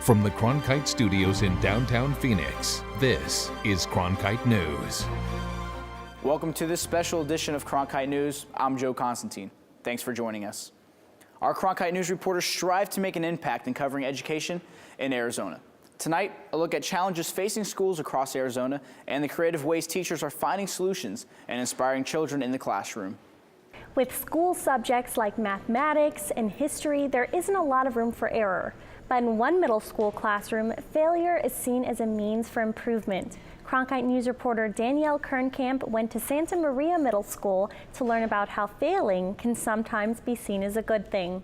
From the Cronkite studios in downtown Phoenix, this is Cronkite News. Welcome to this special edition of Cronkite News. I'm Joe Constantine. Thanks for joining us. Our Cronkite News reporters strive to make an impact in covering education in Arizona. Tonight, a look at challenges facing schools across Arizona and the creative ways teachers are finding solutions and inspiring children in the classroom. With school subjects like mathematics and history, there isn't a lot of room for error. But in one middle school classroom, failure is seen as a means for improvement. Cronkite News reporter Danielle Kernkamp went to Santa Maria Middle School to learn about how failing can sometimes be seen as a good thing.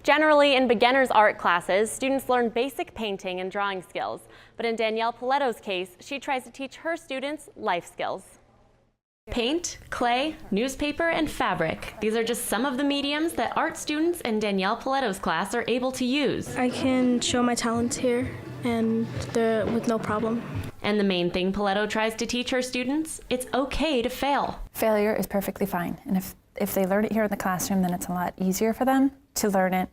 Generally, in beginner's art classes, students learn basic painting and drawing skills. But in Danielle Paletto's case, she tries to teach her students life skills. Paint, clay, newspaper, and fabric. These are just some of the mediums that art students in Danielle Paletto's class are able to use. I can show my talents here and with no problem. And the main thing Paletto tries to teach her students, it's okay to fail. Failure is perfectly fine. And if they learn it here in the classroom, then it's a lot easier for them to learn it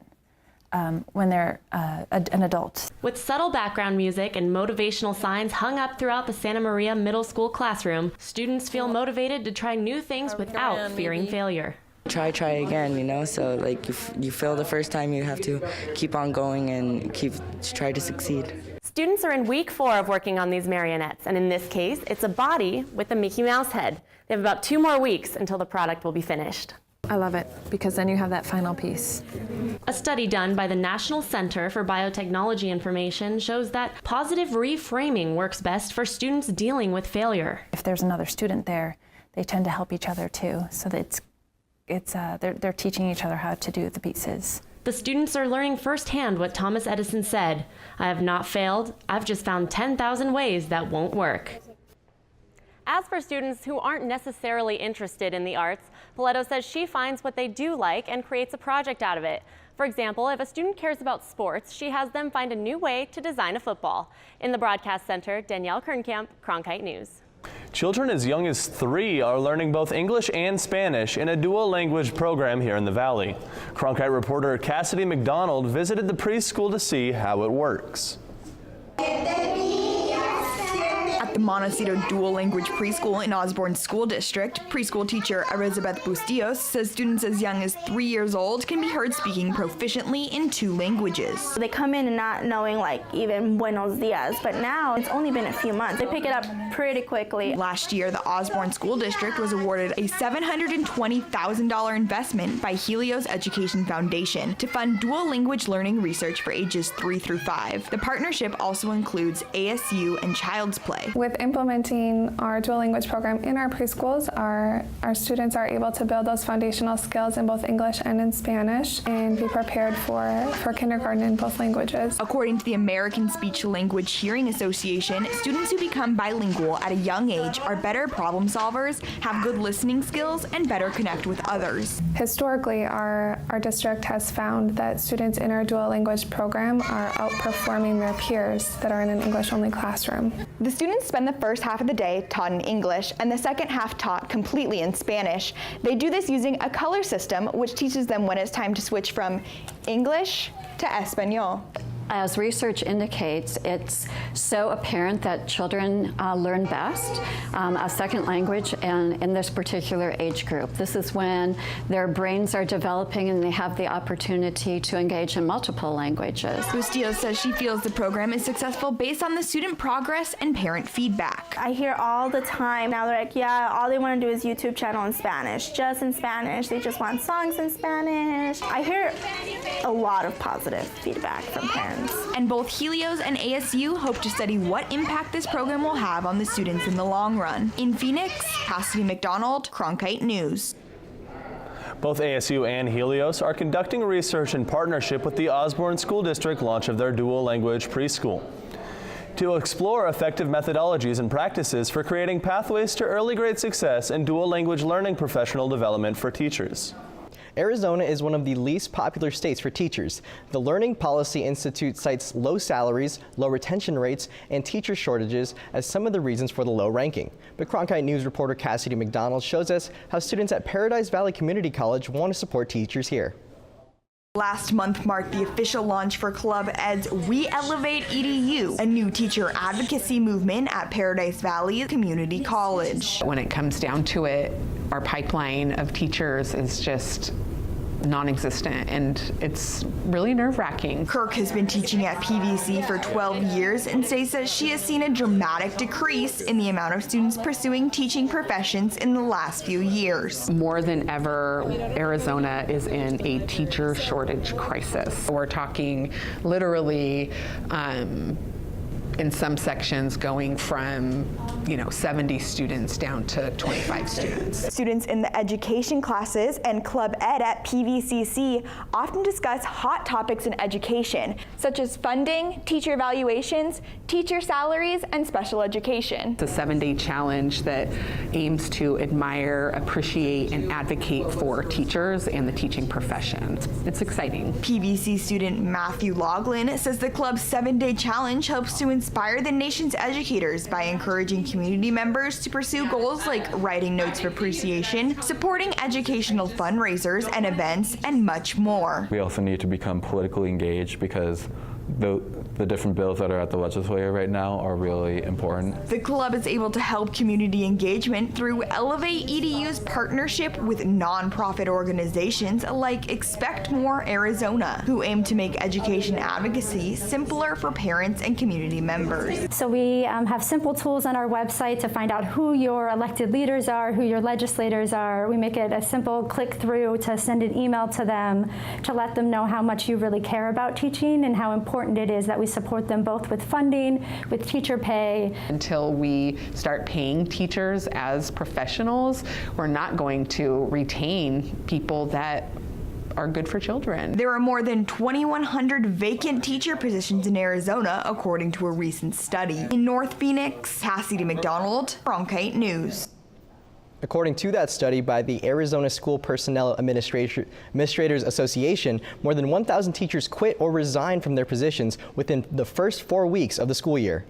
when they're an adult. With subtle background music and motivational signs hung up throughout the Santa Maria Middle School classroom, students feel motivated to try new things without fearing failure. Try again, you know, so like you fail the first time, you have to keep on going and try to succeed. Students are in week 4 of working on these marionettes, and in this case, it's a body with a Mickey Mouse head. They have about 2 more weeks until the product will be finished. I love it because then you have that final piece. A study done by the National Center for Biotechnology Information shows that positive reframing works best for students dealing with failure. If there's another student there, they tend to help each other too, so that they're teaching each other how to do the pieces. The students are learning firsthand what Thomas Edison said, "I have not failed, I've just found 10,000 ways that won't work." As for students who aren't necessarily interested in the arts, Paletto says she finds what they do like and creates a project out of it. For example, if a student cares about sports, she has them find a new way to design a football. In the Broadcast Center, Danielle Kernkamp, Cronkite News. Children as young as 3 are learning both English and Spanish in a dual language program here in the Valley. Cronkite reporter Cassidy McDonald visited the preschool to see how it works. At the Montecito Dual Language Preschool in Osborne School District, preschool teacher Elizabeth Bustillos says students as young as 3 years old can be heard speaking proficiently in 2 languages. They come in and not knowing like even buenos dias, but now it's only been a few months. They pick it up pretty quickly. Last year, the Osborne School District was awarded a $720,000 investment by Helios Education Foundation to fund dual language learning research for ages 3 through 5. The partnership also includes ASU and Child's Play. With implementing our dual language program in our preschools, our students are able to build those foundational skills in both English and in Spanish and be prepared for kindergarten in both languages. According to the American Speech Language Hearing Association, students who become bilingual at a young age are better problem solvers, have good listening skills, and better connect with others. Historically, our district has found that students in our dual language program are outperforming their peers that are in an English-only classroom. The students spend the first half of the day taught in English and the second half taught completely in Spanish. They do this using a color system, which teaches them when it's time to switch from English to Espanol. As research indicates, it's so apparent that children learn best a second language and in this particular age group. This is when their brains are developing and they have the opportunity to engage in multiple languages. Bustillo says she feels the program is successful based on the student progress and parent feedback. I hear all the time now they're like, yeah, all they want to do is YouTube channel in Spanish, just in Spanish. They just want songs in Spanish. I hear a lot of positive feedback from parents. And both Helios and ASU hope to study what impact this program will have on the students in the long run. In Phoenix, Cassidy McDonald, Cronkite News. Both ASU and Helios are conducting research in partnership with the Osborne School District launch of their dual language preschool to explore effective methodologies and practices for creating pathways to early grade success and dual language learning professional development for teachers. Arizona is one of the least popular states for teachers. The Learning Policy Institute cites low salaries, low retention rates, and teacher shortages as some of the reasons for the low ranking. But Cronkite News reporter Cassidy McDonald shows us how students at Paradise Valley Community College want to support teachers here. Last month marked the official launch for Club Ed's We Elevate EDU, a new teacher advocacy movement at Paradise Valley Community College. When it comes down to it, our pipeline of teachers is just non-existent, and it's really nerve-wracking. Kirk has been teaching at PVC for 12 years and says that she has seen a dramatic decrease in the amount of students pursuing teaching professions in the last few years. More than ever, Arizona is in a teacher shortage crisis. We're talking literally in some sections going from 70 students down to 25 students. Students in the education classes and Club Ed at PVCC often discuss hot topics in education, such as funding, teacher evaluations, teacher salaries, and special education. It's a 7-day challenge that aims to admire, appreciate, and advocate for teachers and the teaching profession. It's exciting. PVC student Matthew Loughlin says the club's 7-day challenge helps to inspire the nation's educators by encouraging community members to pursue goals like writing notes of appreciation, supporting educational fundraisers and events, and much more. We also need to become politically engaged because the different bills that are at the legislature right now are really important. The club is able to help community engagement through Elevate EDU's partnership with nonprofit organizations like Expect More Arizona, who aim to make education advocacy simpler for parents and community members. So we have simple tools on our website to find out who your elected leaders are, who your legislators are. We make it a simple click through to send an email to them to let them know how much you really care about teaching and how important it is that we support them both with funding, with teacher pay. Until we start paying teachers as professionals, we're not going to retain people that are good for children. There are more than 2,100 vacant teacher positions in Arizona, according to a recent study. In North Phoenix, Cassidy McDonald, Cronkite News. According to that study by the Arizona School Personnel Administrators Association, more than 1,000 teachers quit or resigned from their positions within the first 4 weeks of the school year.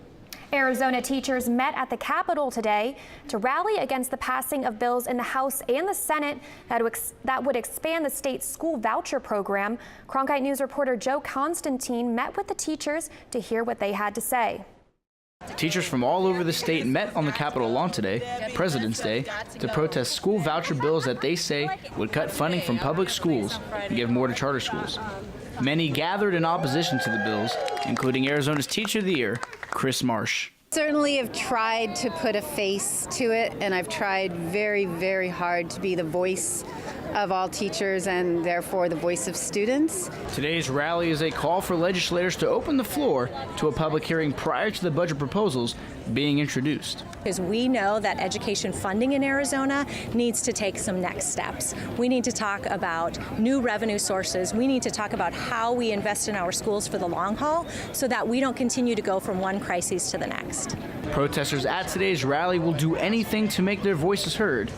Arizona teachers met at the Capitol today to rally against the passing of bills in the House and the Senate that would expand the state's school voucher program. Cronkite News reporter Joe Constantine met with the teachers to hear what they had to say. Teachers from all over the state met on the Capitol lawn today, President's Day, to protest school voucher bills that they say would cut funding from public schools and give more to charter schools. Many gathered in opposition to the bills, including Arizona's Teacher of the Year, Chris Marsh. Certainly have tried to put a face to it, and I've tried very, very hard to be the voice of all teachers and therefore the voice of students. Today's rally is a call for legislators to open the floor to a public hearing prior to the budget proposals being introduced. Because we know that education funding in Arizona needs to take some next steps. We need to talk about new revenue sources. We need to talk about how we invest in our schools for the long haul so that we don't continue to go from one crisis to the next. Protesters at today's rally will do anything to make their voices heard,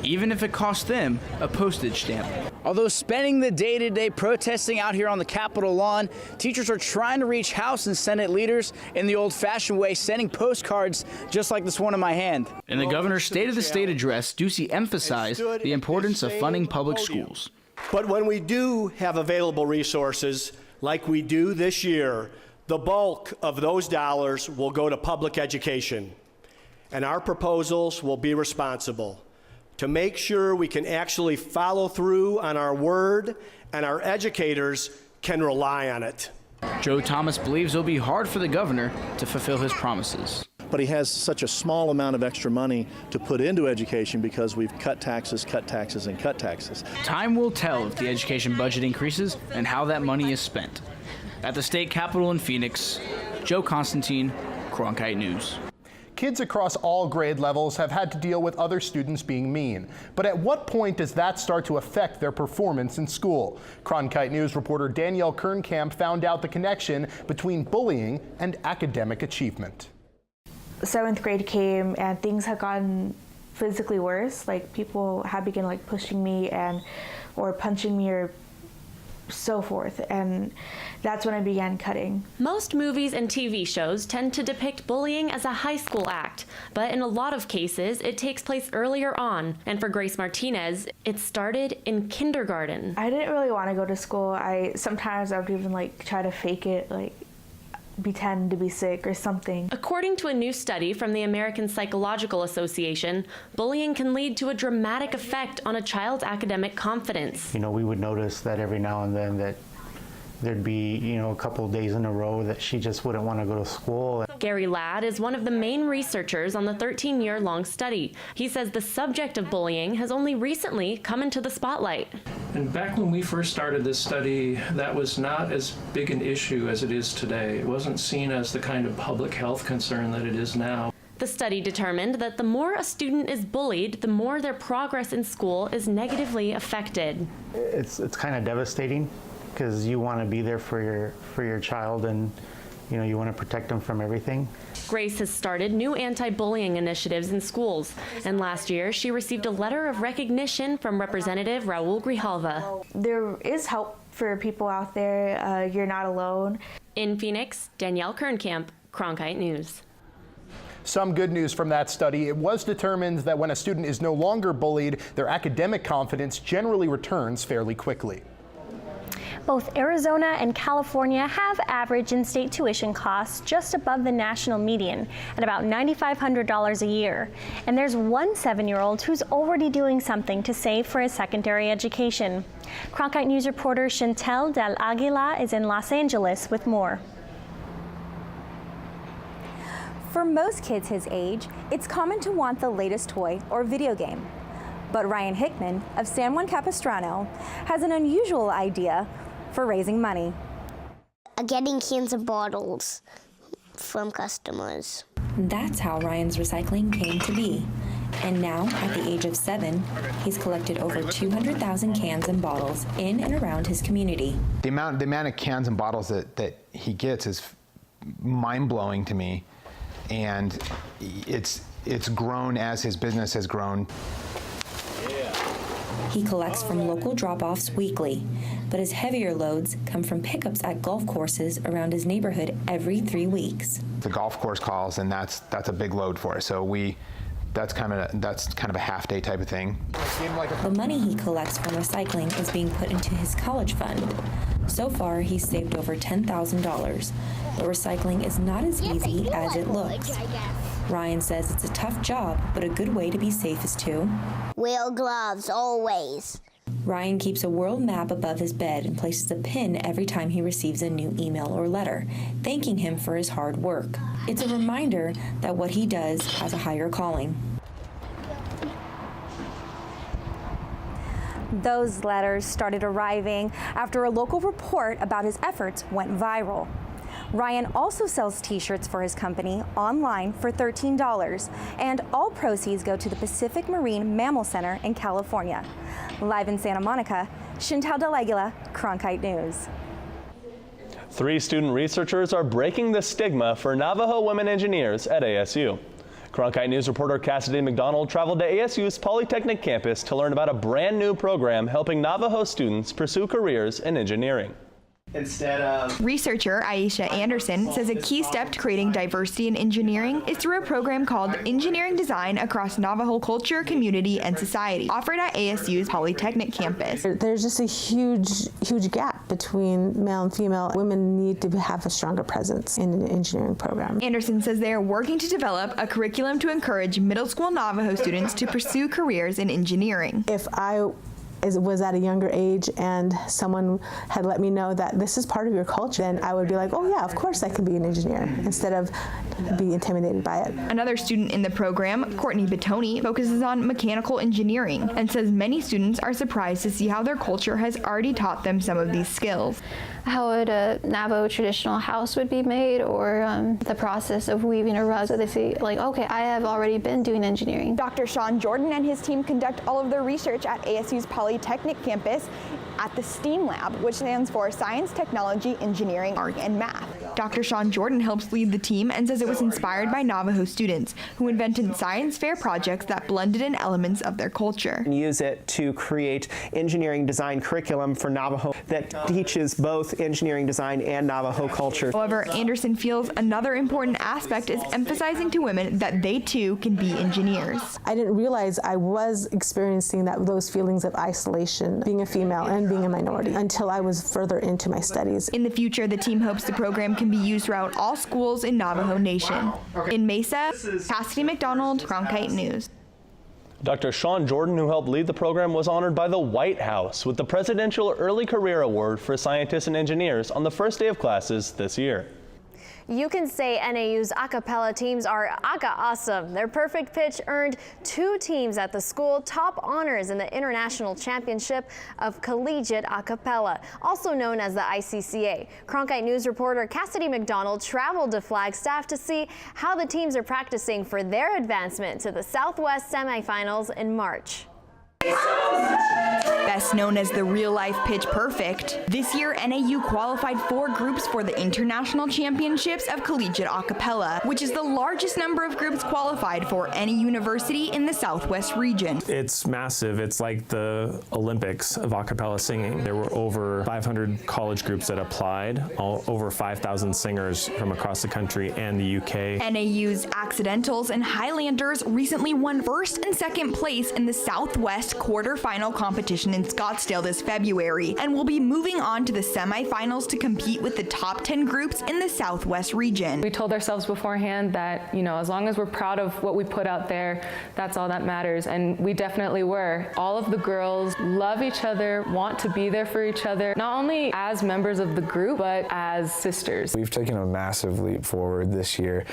even if it costs them a postage stamp. Although spending the day-to-day protesting out here on the Capitol lawn, teachers are trying to reach House and Senate leaders in the old-fashioned way, sending postcards just like this one in my hand. In the governor's State of the State address, Ducey emphasized the importance of funding public schools. But when we do have available resources, like we do this year, the bulk of those dollars will go to public education, and our proposals will be responsible to make sure we can actually follow through on our word and our educators can rely on it. Joe Thomas believes it'll be hard for the governor to fulfill his promises. But he has such a small amount of extra money to put into education because we've cut taxes, and cut taxes. Time will tell if the education budget increases and how that money is spent. At the state capitol in Phoenix, Joe Constantine, Cronkite News. Kids across all grade levels have had to deal with other students being mean. But at what point does that start to affect their performance in school? Cronkite News reporter Danielle Kernkamp found out the connection between bullying and academic achievement. 7th grade came and things had gotten physically worse. Like people had begun pushing me or punching me or so forth, and that's when I began cutting. Most movies and TV shows tend to depict bullying as a high school act, but in a lot of cases, it takes place earlier on. And for Grace Martinez, it started in kindergarten. I didn't really want to go to school. Sometimes I would even try to fake it, pretend to be sick or something. According to a new study from the American Psychological Association, bullying can lead to a dramatic effect on a child's academic confidence. We would notice that every now and then that there'd be, a couple of days in a row that she just wouldn't want to go to school. Gary Ladd is one of the main researchers on the 13-year-long study. He says the subject of bullying has only recently come into the spotlight. And back when we first started this study, that was not as big an issue as it is today. It wasn't seen as the kind of public health concern that it is now. The study determined that the more a student is bullied, the more their progress in school is negatively affected. It's kind of devastating, because you want to be there for your child, and you want to protect them from everything. Grace has started new anti-bullying initiatives in schools, and last year she received a letter of recognition from Representative Raul Grijalva. There is help for people out there. You're not alone. In Phoenix, Danielle Kernkamp, Cronkite News. Some good news from that study. It was determined that when a student is no longer bullied, their academic confidence generally returns fairly quickly. Both Arizona and California have average in-state tuition costs just above the national median at about $9,500 a year. And there's one 7-year-old who's already doing something to save for his secondary education. Cronkite News reporter Chantel Del Aguila is in Los Angeles with more. For most kids his age, it's common to want the latest toy or video game. But Ryan Hickman of San Juan Capistrano has an unusual idea for raising money. Getting cans and bottles from customers. That's how Ryan's recycling came to be. And now, at the age of 7, he's collected over 200,000 cans and bottles in and around his community. The amount of cans and bottles that he gets is mind-blowing to me. And it's grown as his business has grown. He collects from local drop-offs weekly, but his heavier loads come from pickups at golf courses around his neighborhood every 3 weeks. The golf course calls, and that's a big load for us. So that's kind of a half-day type of thing. The money he collects from recycling is being put into his college fund. So far, he's saved over $10,000, but recycling is not as easy as it looks. Ryan says it's a tough job, but a good way to be safe is to wear gloves, always. Ryan keeps a world map above his bed and places a pin every time he receives a new email or letter, thanking him for his hard work. It's a reminder that what he does has a higher calling. Those letters started arriving after a local report about his efforts went viral. Ryan also sells t-shirts for his company online for $13, and all proceeds go to the Pacific Marine Mammal Center in California. Live in Santa Monica, Chantal Del Aguila, Cronkite News. 3 student researchers are breaking the stigma for Navajo women engineers at ASU. Cronkite News reporter Cassidy McDonald traveled to ASU's Polytechnic campus to learn about a brand new program helping Navajo students pursue careers in engineering. Researcher Aisha Anderson says a key step to creating diversity in engineering is through a program called Engineering Design across Navajo culture, community, and society, offered at ASU's Polytechnic campus. There's just a huge gap between male and female. Women need to have a stronger presence in an engineering program. Anderson says they are working to develop a curriculum to encourage middle school Navajo students to pursue careers in engineering. If I was at a younger age and someone had let me know that this is part of your culture, then I would be like, oh yeah, of course I can be an engineer, instead of be intimidated by it. Another student in the program, Courtney Batoni, focuses on mechanical engineering and says many students are surprised to see how their culture has already taught them some of these skills. How would a Navajo traditional house would be made, or the process of weaving a rug, so they see like, okay, I have already been doing engineering. Dr. Sean Jordan and his team conduct all of their research at ASU's Polytechnic campus at the STEAM Lab, which stands for Science, Technology, Engineering, Art, and Math. Dr. Sean Jordan helps lead the team and says it was inspired by Navajo students who invented science fair projects that blended in elements of their culture. Use it to create engineering design curriculum for Navajo that teaches both engineering design and Navajo culture. However, Anderson feels another important aspect is emphasizing to women that they too can be engineers. I didn't realize I was experiencing those feelings of isolation, being a female and being a minority, until I was further into my studies. In the future, the team hopes the program can be used throughout all schools in Navajo Nation. In Mesa, Cassidy McDonald, Cronkite News. Dr. Sean Jordan, who helped lead the program, was honored by the White House with the Presidential Early Career Award for scientists and engineers on the first day of classes this year. You can say NAU's Acapella teams are awesome. Their perfect pitch earned 2 teams at the school top honors in the International Championship of Collegiate Acapella, also known as the ICCA. Cronkite News reporter Cassidy McDonald traveled to Flagstaff to see how the teams are practicing for their advancement to the Southwest semifinals in March. Best known as the real-life Pitch Perfect, this year NAU qualified 4 groups for the International Championships of Collegiate Acapella, which is the largest number of groups qualified for any university in the Southwest region. It's massive. It's like the Olympics of acapella singing. There were over 500 college groups that applied, over 5,000 singers from across the country and the UK. NAU's Accidentals and Highlanders recently won 1st and 2nd place in the Southwest quarterfinal competition in Scottsdale this February and will be moving on to the semifinals to compete with the top 10 groups in the Southwest region. We told ourselves beforehand that, as long as we're proud of what we put out there, that's all that matters, and we definitely were. All of the girls love each other, want to be there for each other, not only as members of the group, but as sisters. We've taken a massive leap forward this year,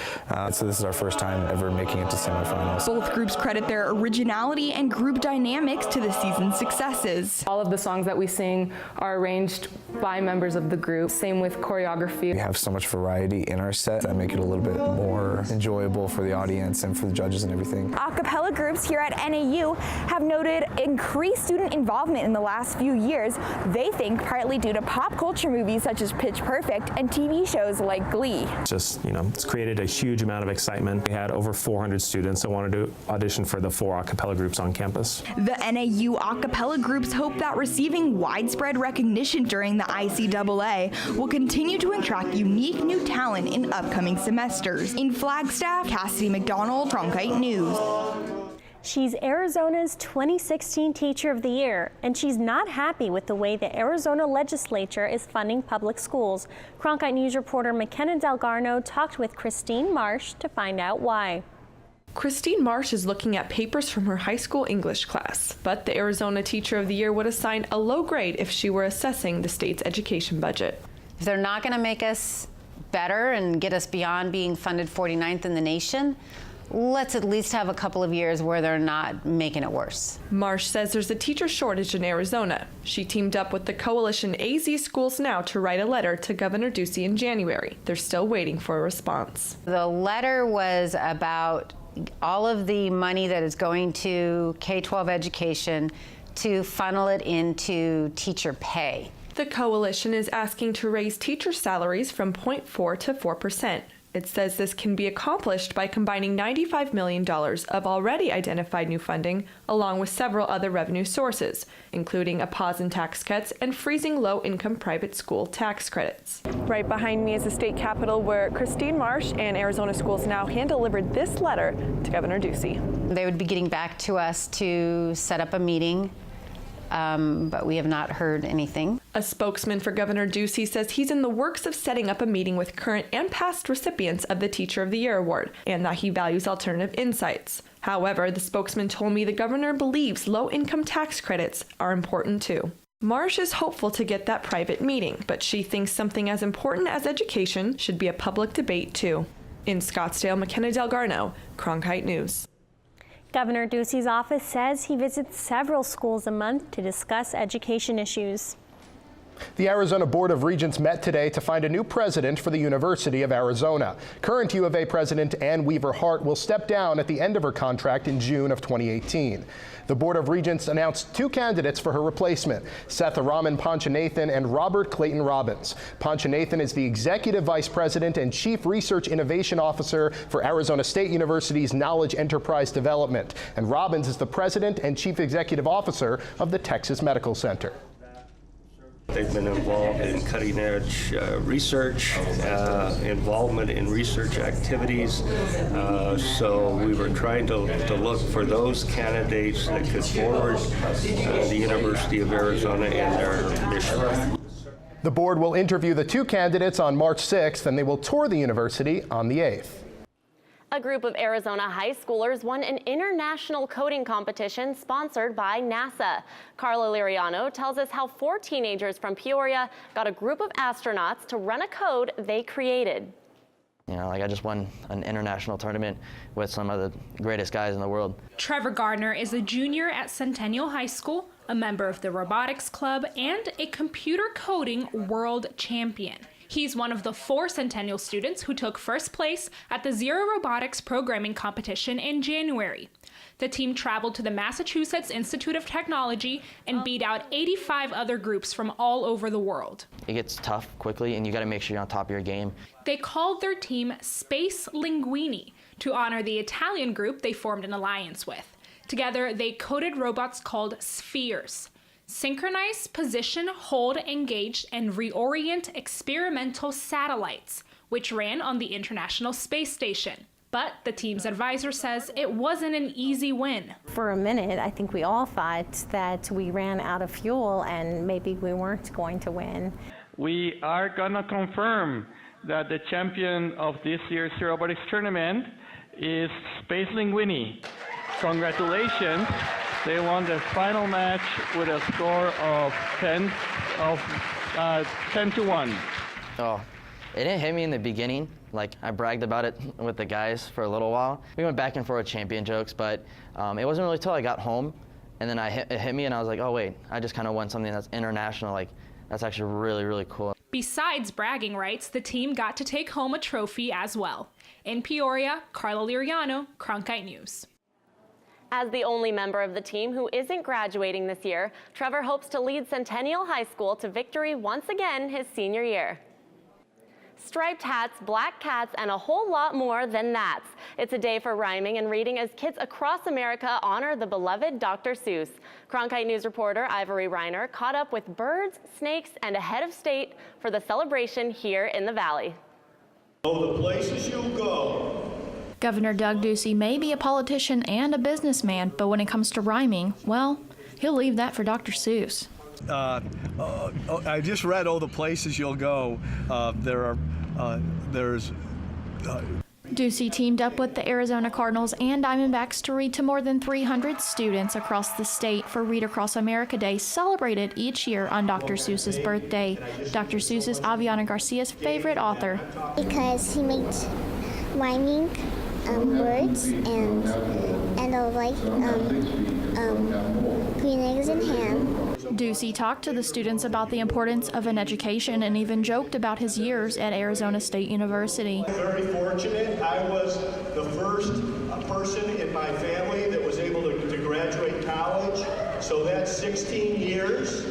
so this is our first time ever making it to semifinals. Both groups credit their originality and group dynamics to the season's successes. All of the songs that we sing are arranged by members of the group, same with choreography. We have so much variety in our set that make it a little bit more enjoyable for the audience and for the judges and everything. Acapella groups here at NAU have noted increased student involvement in the last few years, they think partly due to pop culture movies such as Pitch Perfect and TV shows like Glee. It's created a huge amount of excitement. We had over 400 students that wanted to audition for the 4 acapella groups on campus. The NAU acapella groups hope that receiving widespread recognition during the ICAA will continue to attract unique new talent in upcoming semesters. In Flagstaff, Cassidy McDonald, Cronkite News. She's Arizona's 2016 Teacher of the Year, and she's not happy with the way the Arizona legislature is funding public schools. Cronkite News reporter McKenna Delgarno talked with Christine Marsh to find out why. Christine Marsh is looking at papers from her high school English class, but the Arizona Teacher of the Year would assign a low grade if she were assessing the state's education budget. If they're not going to make us better and get us beyond being funded 49th in the nation, let's at least have a couple of years where they're not making it worse. Marsh says there's a teacher shortage in Arizona. She teamed up with the coalition AZ Schools Now to write a letter to Governor Ducey in January. They're still waiting for a response. The letter was about all of the money that is going to K-12 education to funnel it into teacher pay. The coalition is asking to raise teacher salaries from 0.4 to 4%. It says this can be accomplished by combining $95 million of already identified new funding along with several other revenue sources, including a pause in tax cuts and freezing low-income private school tax credits. Right behind me is the state capitol where Christine Marsh and Arizona Schools Now hand-delivered this letter to Governor Ducey. They would be getting back to us to set up a meeting, but we have not heard anything. A spokesman for Governor Ducey says he's in the works of setting up a meeting with current and past recipients of the Teacher of the Year award, and that he values alternative insights. However, the spokesman told me the governor believes low-income tax credits are important too. Marsh is hopeful to get that private meeting, but she thinks something as important as education should be a public debate too. In Scottsdale, McKenna Delgarno, Cronkite News. Governor Ducey's office says he visits several schools a month to discuss education issues. The Arizona Board of Regents met today to find a new president for the University of Arizona. Current U of A President Ann Weaver Hart will step down at the end of her contract in June of 2018. The Board of Regents announced 2 candidates for her replacement, Setharaman Panchanathan and Robert Clayton Robbins. Panchanathan is the Executive Vice President and Chief Research Innovation Officer for Arizona State University's Knowledge Enterprise Development, and Robbins is the President and Chief Executive Officer of the Texas Medical Center. They've been involved in cutting-edge research, involvement in research activities, so we were trying to look for those candidates that could forward the University of Arizona in their mission. The board will interview the 2 candidates on March 6th, and they will tour the university on the 8th. A group of Arizona high schoolers won an international coding competition sponsored by NASA. Carla Liriano tells us how 4 teenagers from Peoria got a group of astronauts to run a code they created. You know, like I just won an international tournament with some of the greatest guys in the world. Trevor Gardner is a junior at Centennial High School, a member of the Robotics Club, and a computer coding world champion. He's one of the 4 Centennial students who took first place at the Zero Robotics programming competition in January. The team traveled to the Massachusetts Institute of Technology and beat out 85 other groups from all over the world. It gets tough quickly, and you got to make sure you're on top of your game. They called their team Space Linguini to honor the Italian group they formed an alliance with. Together, they coded robots called spheres. Synchronize, position, hold, engage, and reorient experimental satellites, which ran on the International Space Station. But the team's advisor says it wasn't an easy win. For a minute, I think we all thought that we ran out of fuel and maybe we weren't going to win. We are gonna confirm that the champion of this year's Robotics tournament is Space Linguini. Congratulations. They won the final match with a score of 10 to 1. Oh, it didn't hit me in the beginning. Like, I bragged about it with the guys for a little while. We went back and forth with champion jokes, but it wasn't really till I got home, and then it hit me, and I was like, oh wait, I just kind of won something that's international. Like, that's actually really, really cool. Besides bragging rights, the team got to take home a trophy as well. In Peoria, Carla Liriano, Cronkite News. As the only member of the team who isn't graduating this year, Trevor hopes to lead Centennial High School to victory once again his senior year. Striped hats, black cats, and a whole lot more than that. It's a day for rhyming and reading as kids across America honor the beloved Dr. Seuss. Cronkite News reporter Ivory Reiner caught up with birds, snakes, and a head of state for the celebration here in the Valley. Oh, the places you'll go. Governor Doug Ducey may be a politician and a businessman, but when it comes to rhyming, well, he'll leave that for Dr. Seuss. I just read "Oh, the places you'll go." Ducey teamed up with the Arizona Cardinals and Diamondbacks to read to more than 300 students across the state for Read Across America Day, celebrated each year on Dr. Seuss's birthday. Dr. Seuss is Aviana Garcia's favorite author. Because he makes rhyming words and I like green eggs and ham. Ducey talked to the students about the importance of an education and even joked about his years at Arizona State University. Very fortunate. I was the first person in my family that was able to graduate college, so that's 16 years.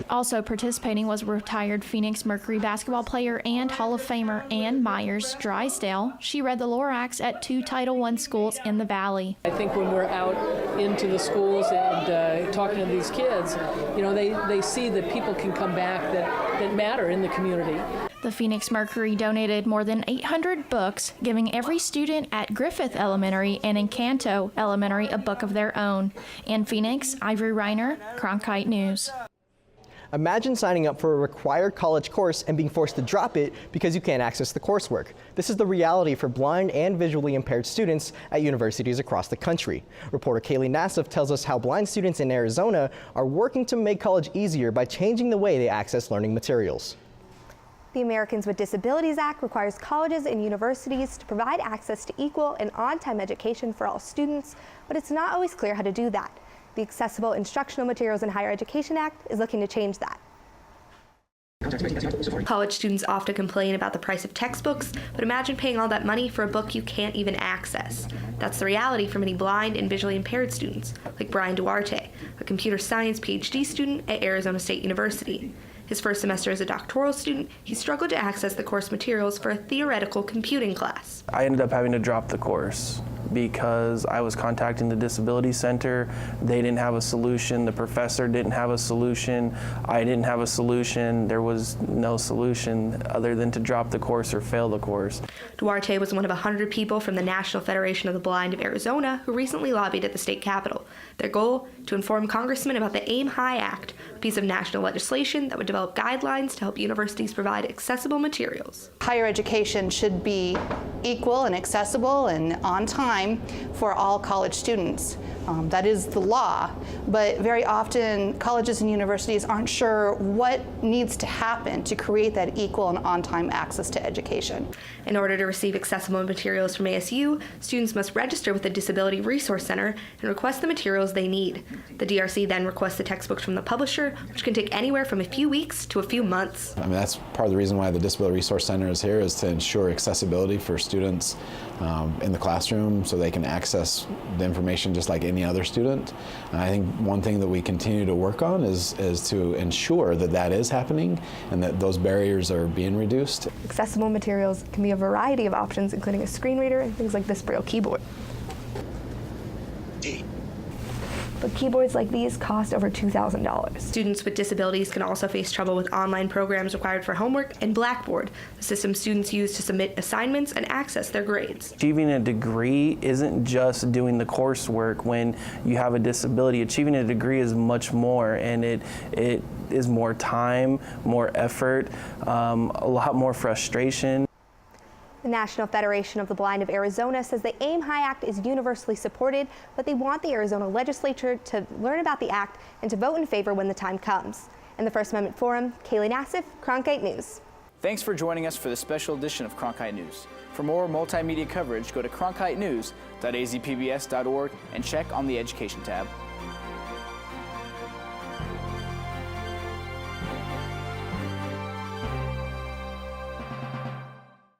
Also participating was retired Phoenix Mercury basketball player and Hall of Famer Ann Myers Drysdale. She read the Lorax at 2 Title I schools in the Valley. I think when we're out into the schools and talking to these kids, you know, they see that people can come back that matter in the community. The Phoenix Mercury donated more than 800 books, giving every student at Griffith Elementary and Encanto Elementary a book of their own. In Phoenix, Ivory Reiner, Cronkite News. Imagine signing up for a required college course and being forced to drop it because you can't access the coursework. This is the reality for blind and visually impaired students at universities across the country. Reporter Kaylee Nassif tells us how blind students in Arizona are working to make college easier by changing the way they access learning materials. The Americans with Disabilities Act requires colleges and universities to provide access to equal and on-time education for all students, but it's not always clear how to do that. The Accessible Instructional Materials in Higher Education Act is looking to change that. College students often complain about the price of textbooks, but imagine paying all that money for a book you can't even access. That's the reality for many blind and visually impaired students, like Brian Duarte, a computer science PhD student at Arizona State University. His first semester as a doctoral student, he struggled to access the course materials for a theoretical computing class. I ended up having to drop the course because I was contacting the Disability Center. They didn't have a solution. The professor didn't have a solution. I didn't have a solution. There was no solution other than to drop the course or fail the course. Duarte was one of 100 people from the National Federation of the Blind of Arizona who recently lobbied at the state capitol. Their goal? To inform congressmen about the Aim High Act, a piece of national legislation that would develop guidelines to help universities provide accessible materials. Higher education should be equal and accessible and on time for all college students. That is the law, but very often colleges and universities aren't sure what needs to happen to create that equal and on-time access to education. In order to receive accessible materials from ASU, students must register with the Disability Resource Center and request the materials they need. The DRC then requests the textbooks from the publisher, which can take anywhere from a few weeks to a few months. I mean, that's part of the reason why the Disability Resource Center is here, is to ensure accessibility for students in the classroom so they can access the information just like any other student. And I think one thing that we continue to work on is to ensure that that is happening and that those barriers are being reduced. Accessible materials can be a variety of options, including a screen reader and things like this Braille keyboard. But keyboards like these cost over $2,000. Students with disabilities can also face trouble with online programs required for homework and Blackboard, the system students use to submit assignments and access their grades. Achieving a degree isn't just doing the coursework when you have a disability. Achieving a degree is much more, and it is more time, more effort, a lot more frustration. The National Federation of the Blind of Arizona says the Aim High Act is universally supported, but they want the Arizona legislature to learn about the act and to vote in favor when the time comes. In the First Amendment Forum, Kaylee Nassif, Cronkite News. Thanks for joining us for the special edition of Cronkite News. For more multimedia coverage, go to cronkitenews.azpbs.org and check on the Education tab.